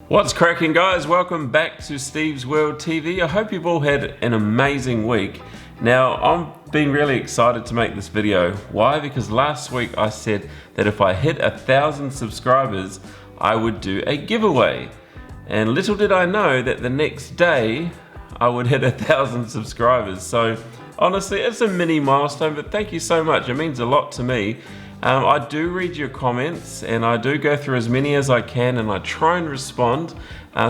What's cracking, guys? Welcome back to Steve's World TV. I hope you've all had an amazing week. Now, I'm being really excited to make this video. Why? Because last week I said that if I hit 1,000 subscribers, I would do a giveaway. And little did I know that the next day I would hit 1,000 subscribers. So honestly, it's a mini milestone, but thank you so much. It means a lot to me. I do read your comments and I do go through as many as I can and I try and respond.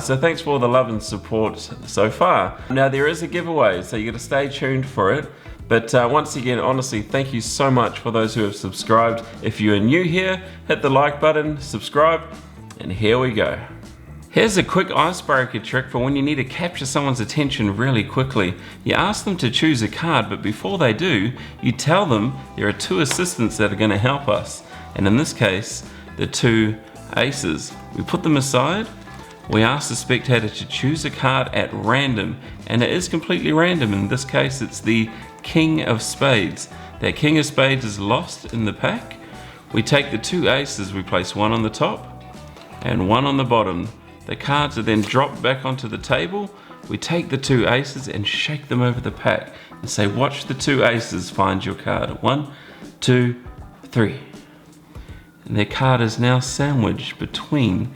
So thanks for all the love and support so far. Now there is a giveaway, so you got to stay tuned for it. But once again, honestly, thank you so much for those who have subscribed. If you are new here, hit the like button, subscribe, and here we go. Here's a quick icebreaker trick for when you need to capture someone's attention really quickly. You ask them to choose a card, but before they do, you tell them there are two assistants that are going to help us. And in this case, the two aces. We put them aside, we ask the spectator to choose a card at random, and it is completely random. In this case, it's the King of Spades. That King of Spades is lost in the pack. We take the two aces, we place one on the top and one on the bottom. The cards are then dropped back onto the table. We take the two aces and shake them over the pack and say, watch the two aces find your card. 1, 2, 3. And their card is now sandwiched between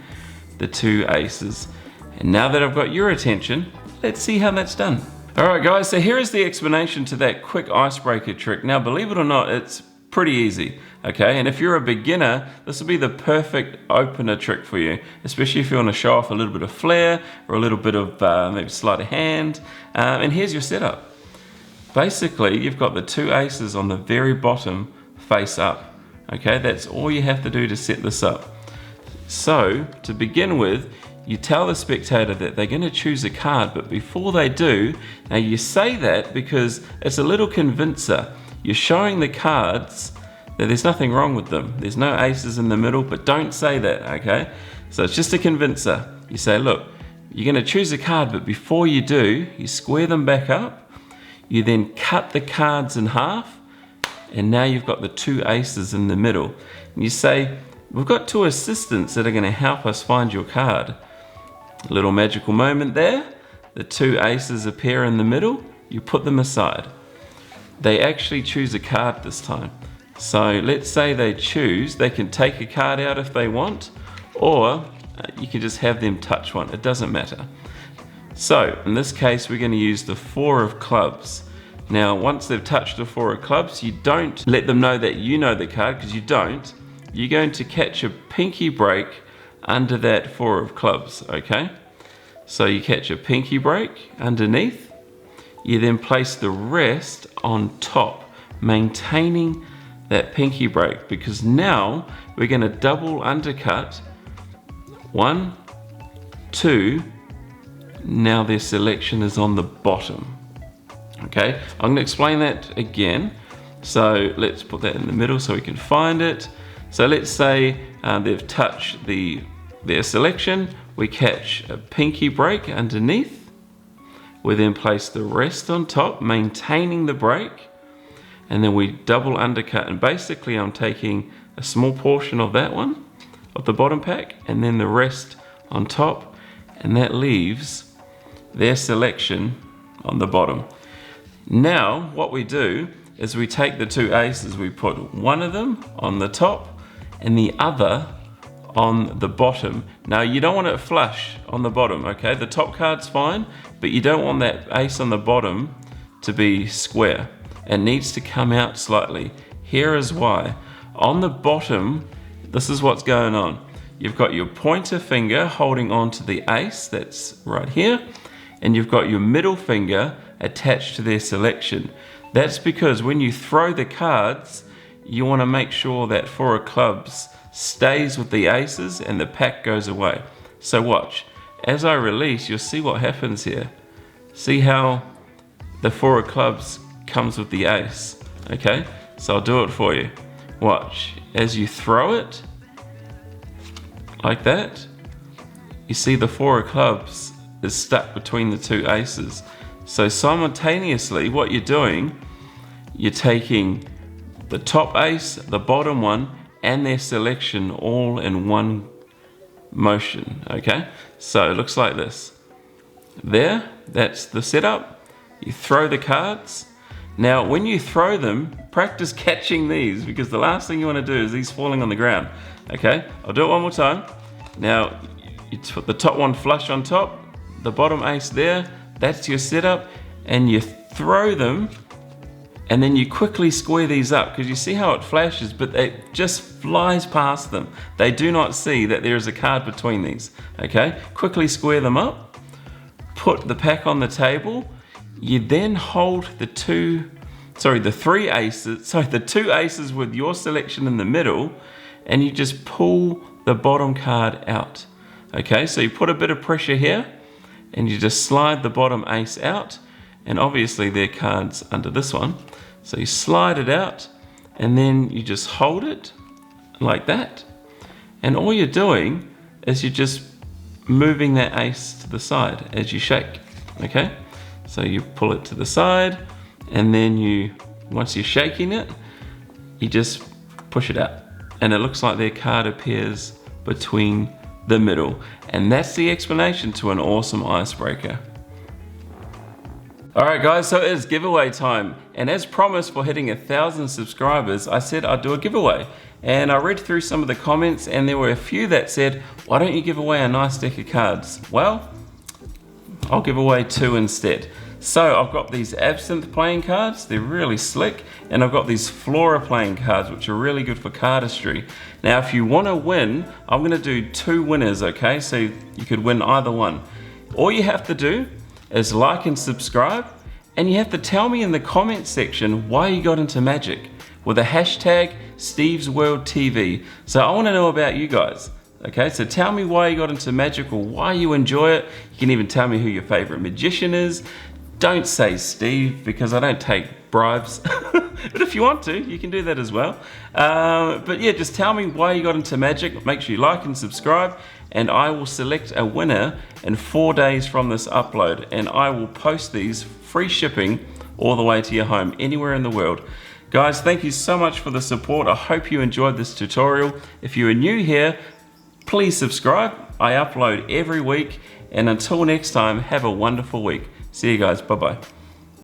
the two aces. And now that I've got your attention, let's see how that's done. All right, guys, so here is the explanation to that quick icebreaker trick. Now, believe it or not, it's pretty easy, okay? And if you're a beginner, this will be the perfect opener trick for you, especially if you want to show off a little bit of flair or a little bit of maybe sleight of hand. And here's your setup. Basically, you've got the two aces on the very bottom face up, okay? That's all you have to do to set this up. So, to begin with, you tell the spectator that they're going to choose a card, but before they do, now you say that because it's a little convincer. You're showing the cards that there's nothing wrong with them. There's no aces in the middle, but don't say that, okay? So it's just a convincer. You say, look, you're gonna choose a card, but before you do, you square them back up. You then cut the cards in half, and now you've got the two aces in the middle. And you say, we've got two assistants that are gonna help us find your card. A little magical moment there. The two aces appear in the middle. You put them aside. They actually choose a card this time. So let's say they can take a card out if they want, or you can just have them touch one, it doesn't matter. So in this case, we're going to use the 4 of clubs. Now, once they've touched the 4 of clubs, you don't let them know that you know the card, because you don't. You're going to catch a pinky break under that 4 of clubs, okay? So you catch a pinky break underneath. You then place the rest on top, maintaining that pinky break, because now we're going to double undercut. 1, 2, now their selection is on the bottom. Okay, I'm going to explain that again. So let's put that in the middle so we can find it. So let's say they've touched their selection. We catch a pinky break underneath. We then place the rest on top, maintaining the break, and then we double undercut. And basically I'm taking a small portion of that one, of the bottom pack, and then the rest on top, and that leaves their selection on the bottom. Now what we do is we take the two aces, we put one of them on the top and the other on the bottom. Now you don't want it flush on the bottom, okay? The top card's fine, but you don't want that ace on the bottom to be square. It needs to come out slightly. Here is why. On the bottom, this is what's going on. You've got your pointer finger holding on to the ace, that's right here, and you've got your middle finger attached to their selection. That's because when you throw the cards, you want to make sure that 4 of clubs stays with the aces and the pack goes away. So watch, as I release, you'll see what happens here. See how the 4 of clubs comes with the ace, okay? So I'll do it for you. Watch, as you throw it, like that, you see the 4 of clubs is stuck between the two aces. So simultaneously, what you're doing, you're taking the top ace, the bottom one, and their selection all in one motion, okay? So it looks like this. There, that's the setup. You throw the cards. Now, when you throw them, practice catching these, because the last thing you want to do is these falling on the ground, okay? I'll do it one more time. Now, you put the top one flush on top, the bottom ace there, that's your setup, and you throw them, and then you quickly square these up, because you see how it flashes, but it just flies past them. They do not see that there is a card between these, okay? Quickly square them up, put the pack on the table. You then hold the two aces with your selection in the middle, and you just pull the bottom card out. Okay, so you put a bit of pressure here, and you just slide the bottom ace out, and obviously there are cards under this one. So you slide it out, and then you just hold it like that. And all you're doing is you're just moving that ace to the side as you shake, okay? So you pull it to the side, and then once you're shaking it, you just push it out. And it looks like their card appears between the middle. And that's the explanation to an awesome icebreaker. Alright guys, so it is giveaway time. And as promised, for hitting 1,000 subscribers, I said I'd do a giveaway. And I read through some of the comments, and there were a few that said, why don't you give away a nice deck of cards? Well, I'll give away 2 instead. So I've got these Absinthe playing cards, they're really slick, and I've got these Flora playing cards, which are really good for cardistry. Now if you want to win, I'm going to do 2 winners, okay? So you could win either one. All you have to do is like and subscribe, and you have to tell me in the comments section why you got into Magic with the hashtag StevesWorldTV. So I want to know about you guys. Okay, so tell me why you got into Magic or why you enjoy it. You can even tell me who your favorite magician is. Don't say Steve, because I don't take bribes. But if you want to, you can do that as well. But yeah, just tell me why you got into Magic. Make sure you like and subscribe, and I will select a winner in 4 days from this upload, and I will post these free shipping all the way to your home, anywhere in the world. Guys, thank you so much for the support. I hope you enjoyed this tutorial. If you are new here, please subscribe. I upload every week, and until next time, have a wonderful week. See you guys, bye-bye.